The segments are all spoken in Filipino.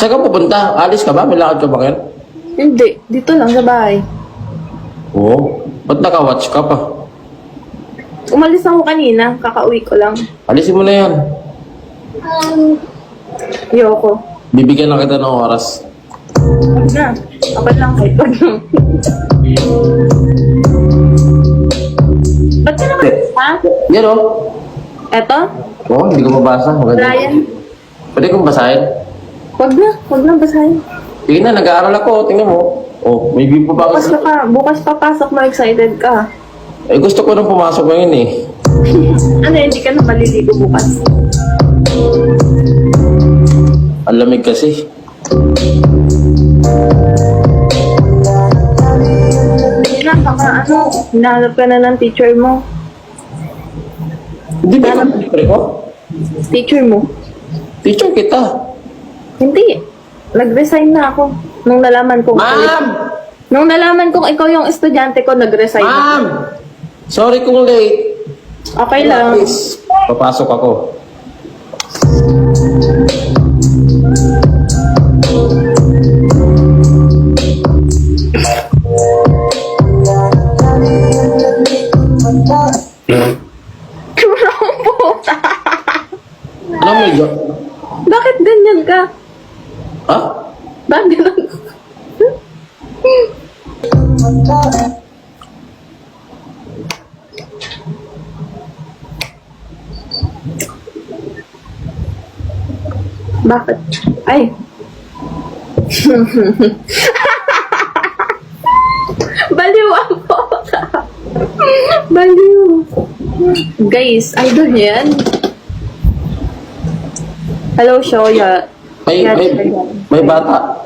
Saan ka pupunta? Alis ka ba? May lakad ka ba ngayon? Hindi, dito lang sa bahay. Oo. Ba't naka-watch ka pa? Umalis ako kanina, kakauwi ko lang. Alisin mo na yan. Ayoko. Bibigyan na kita ng oras. Wag na. Okay lang, kahit wag lang. Ba't ka naman? Ha? Yan o. Eto? Oo, hindi ko mabasa. Maganda. Brian? Pwede kong basahin? Wag na basahin. Sige na, nag-aaral ako. Tingnan mo. Oh, may view pa ba Bukas ako? ka, bukas papasok mo, excited ka. Eh, gusto ko nang pumasok ngayon eh. Ano, hindi ka na maliligo bukas. Ang lamig kasi. Hindi na, baka hinahanap ka na ng teacher mo. Hindi ba ikaw libre ko? Teacher mo? Teacher kita. Hindi. Nag-resign na ako. Nung nalaman kong... Ma'am! Nung nalaman kong ikaw yung estudyante ko, nag-resign na. Ma'am! Sorry kung late. Okay lang. Please, papasok ako. Puta. Alam mo yun? Bakit ganyan ka? Ha? Bakit ganyan? Bakit? Ay. Baliw ako. Baliw. Guys, idol niyo yan. Hello, Shoya. May bata.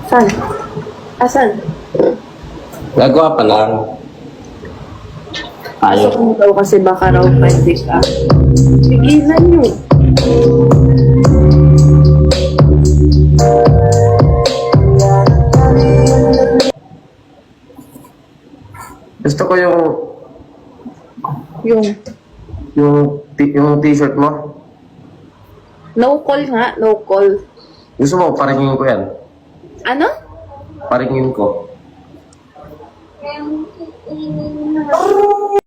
Saan? Asan? Gagawa pa lang. Pasok Ayaw. mo daw kasi baka raw pwede ka. Tigilan nyo. Gusto ko yung Yung t-shirt mo. no call nga, no call. Gusto mo, paringin ko yan. Ano? Paringin ko.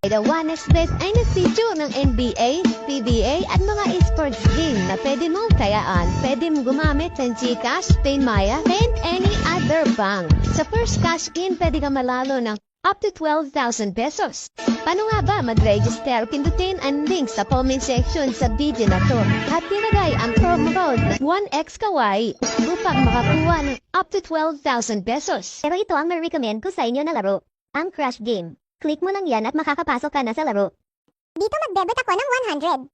The One X Bet ay nag-feature ng NBA, PBA at mga esports game na pwede mong tayaan. Pwede mong gumamit ng GCash, PayMaya, and any other bank. Sa first cash in, pwede ka malalo ng up to 12,000 pesos. Paano nga ba mag-register? Pindutin ang link sa comment section sa video na to. At nilagay ang promo code na 1XKY upang makakuha ng up to 12,000 pesos. Pero ito ang ma-recommend ko sa inyo na laro, ang Crush Game. Click mo lang yan at makakapasok ka na sa laro. Dito mag-debit ako ng 100.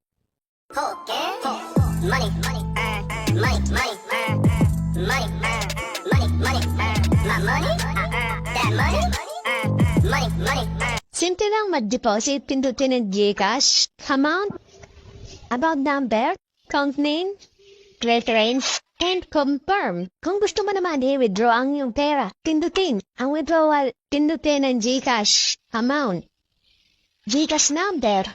Money, money, money, money, money, money, money, my money, that money, money, money. Simple lang mag-deposit, pindutin ang GCash, amount, about number, count name, preference, and confirm. Kung gusto mo naman i-withdraw ang iyong pera, pindutin ang withdrawal, pindutin ang GCash, amount, GCash number,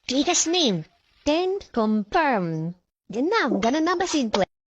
GCash name, and confirm. Yan na, ganun na ba simple?